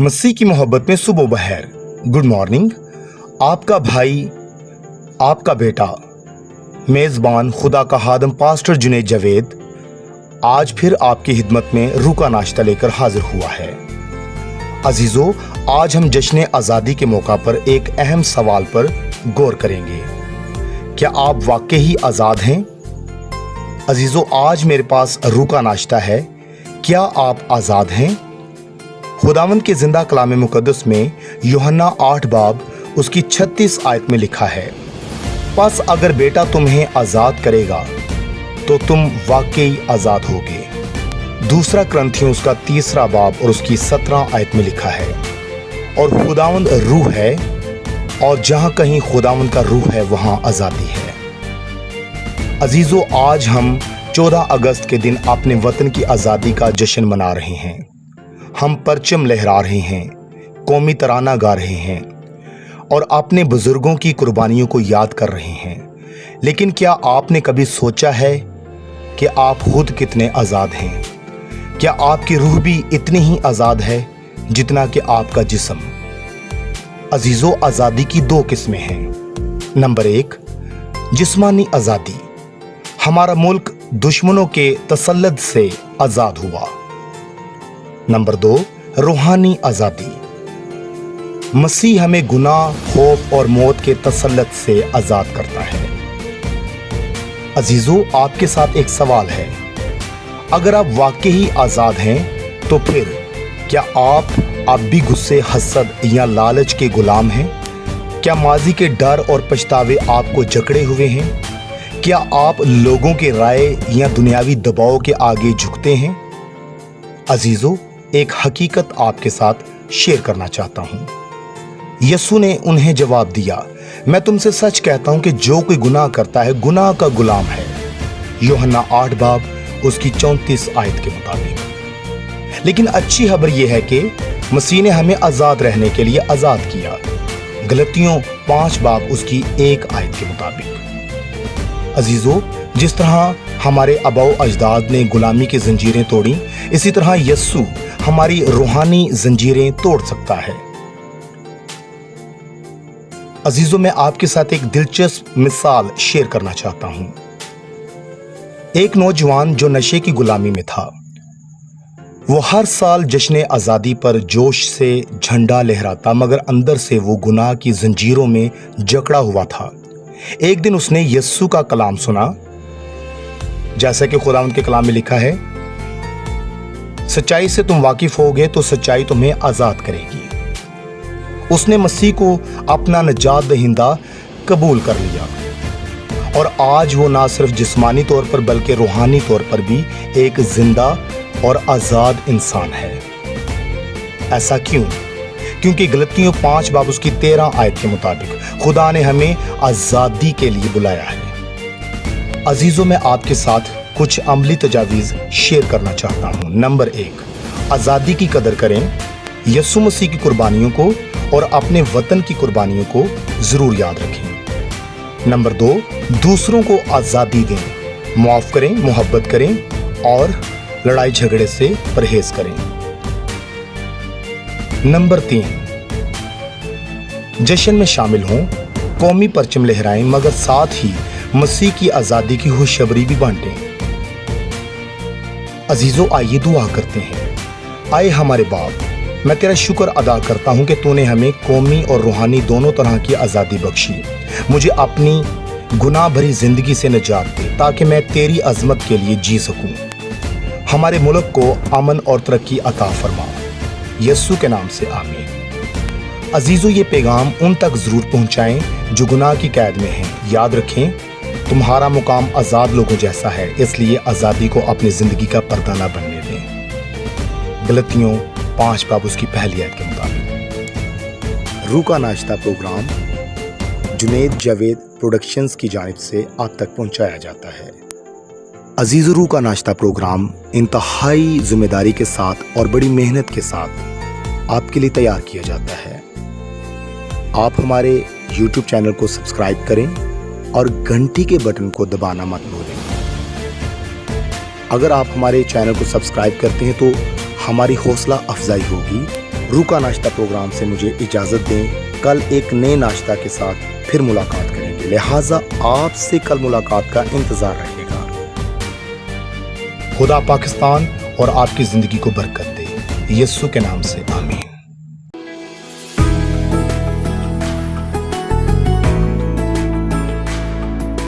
मसीह की मोहब्बत में सुबह बहर। Good morning. आपका भाई, आपका बेटा, मेज़बान खुदा का खादम पास्टर जुनैद जावेद आज फिर आपकी खिदमत में रूह का नाश्ता लेकर हाजिर हुआ है। अजीजों, आज हम जश्न आज़ादी के मौका पर एक अहम सवाल पर गौर करेंगे। क्या आप वाकई ही आज़ाद हैं? अजीजों, आज मेरे पास रूह का नाश्ता है। क्या आप आज़ाद हैं? खुदावंद के जिंदा कलाम मुकद्दस में यूहन्ना 8 बाब उसकी 36 आयत में लिखा है, बस अगर बेटा तुम्हें आज़ाद करेगा तो तुम वाकई आज़ाद होगे। दूसरा क्रंथियों उसका 3 बाब और उसकी 17 आयत में लिखा है, और खुदावंद रूह है और जहाँ कहीं खुदावंद का रूह है वहाँ आज़ादी है। अजीज़ों, आज हम 14 अगस्त के दिन अपने वतन की आज़ादी का जश्न मना रहे हैं। हम परचम लहरा रहे हैं, कौमी तराना गा रहे हैं और अपने बुजुर्गों की कुर्बानियों को याद कर रहे हैं। लेकिन क्या आपने कभी सोचा है कि आप खुद कितने आज़ाद हैं? क्या आपकी रूह भी इतनी ही आज़ाद है जितना कि आपका जिस्म? अजीज़ों, आज़ादी की 2 किस्में हैं। नंबर 1, जिस्मानी आज़ादी। हमारा मुल्क दुश्मनों के तसल्लुत से आज़ाद हुआ। नंबर 2, रूहानी आज़ादी। मसीह हमें गुनाह, खौफ और मौत के तसल्लुत से आज़ाद करता है। अजीजों, आपके साथ एक सवाल है। अगर आप वाकई ही आज़ाद हैं तो फिर क्या आप अब भी गुस्से, हसद या लालच के गुलाम हैं? क्या माजी के डर और पछतावे आपको जकड़े हुए हैं? क्या आप लोगों के राय या दुनियावी दबाव के आगे झुकते हैं? अजीजों, एक हकीकत आपके साथ शेयर करना चाहता हूं। यीशु ने उन्हें जवाब दिया, मैं तुमसे सच कहता हूं कि जो कोई गुनाह करता है गुनाह का गुलाम है। यूहन्ना 8 बाब उसकी 34 आयत के मुताबिक। लेकिन अच्छी खबर यह है कि मसीह ने हमें आज़ाद रहने के लिए आज़ाद किया। गलतियों 5 बाब उसकी 1 आयत के मुताबिक। अजीजों, जिस तरह हमारे आबाओ अजदाद ने गुलामी की जंजीरें तोड़ी, इसी तरह यीशु हमारी रूहानी जंजीरें तोड़ सकता है। अजीजों, मैं आपके साथ एक दिलचस्प मिसाल शेयर करना चाहता हूं। एक नौजवान जो नशे की गुलामी में था, वो हर साल जश्न आज़ादी पर जोश से झंडा लहराता, मगर अंदर से वो गुनाह की जंजीरों में जकड़ा हुआ था। एक दिन उसने यीशु का कलाम सुना, जैसा कि खुदावंद के कलाम में लिखा है, सच्चाई से तुम वाकिफ होगे तो सच्चाई तुम्हें आज़ाद करेगी। उसने मसीह को अपना निजात दहिंदा कबूल कर लिया और आज वो ना सिर्फ जिस्मानी तौर पर बल्कि रूहानी तौर पर भी एक जिंदा और आज़ाद इंसान है। ऐसा क्यों? क्योंकि गलतियों 5 बाब उसकी 13 आयत के मुताबिक खुदा ने हमें आज़ादी के लिए बुलाया है। अजीजों, मैं आपके साथ कुछ अमली तजावीज़ शेयर करना चाहता हूं। नंबर 1, आज़ादी की कदर करें। यीशु मसीह की कुर्बानियों को और अपने वतन की कुर्बानियों को ज़रूर याद रखें। नंबर 2, दूसरों को आज़ादी दें। माफ़ करें, मोहब्बत करें और लड़ाई झगड़े से परहेज करें। नंबर 3, जश्न में शामिल हों, कौमी परचम लहराएं, मगर साथ ही मसीह की आज़ादी की खुशखबरी भी बांटें। अजीजों, आइए दुआ करते हैं। आए हमारे बाप, मैं तेरा शुक्र अदा करता हूं कि तूने हमें कौमी और रूहानी दोनों तरह की आज़ादी बख्शी। मुझे अपनी गुनाह भरी जिंदगी से निजात दे ताकि मैं तेरी अजमत के लिए जी सकूं। हमारे मुल्क को अमन और तरक्की अता फरमा, यीशु के नाम से आमीन। अजीजों, ये पैगाम उन तक जरूर पहुंचाएं जो गुनाह की कैद में हैं। याद रखें, तुम्हारा मुकाम आज़ाद लोगों जैसा है, इसलिए आज़ादी को अपनी ज़िंदगी का पर्दा न बनने दें। गलतियों 5 बाब उसकी 1 आयत के मुताबिक। रूह का नाश्ता प्रोग्राम जुनैद जावेद प्रोडक्शंस की जानिब से आप तक पहुंचाया जाता है। अजीज़, रूह का नाश्ता प्रोग्राम इंतहाई जिम्मेदारी के साथ और बड़ी मेहनत के साथ आपके लिए तैयार किया जाता है। आप हमारे YouTube चैनल को सब्सक्राइब करें और घंटी के बटन को दबाना मत भूलें। अगर आप हमारे चैनल को सब्सक्राइब करते हैं तो हमारी हौसला अफजाई होगी روکا ناشتہ پروگرام سے مجھے اجازت دیں. کل ایک نئے ناشتہ کے ساتھ پھر ملاقات کریں گے، لہٰذا آپ سے کل ملاقات کا انتظار رہے گا. خدا پاکستان اور آپ کی زندگی کو برکت دے. یسوع کے نام سے آمین.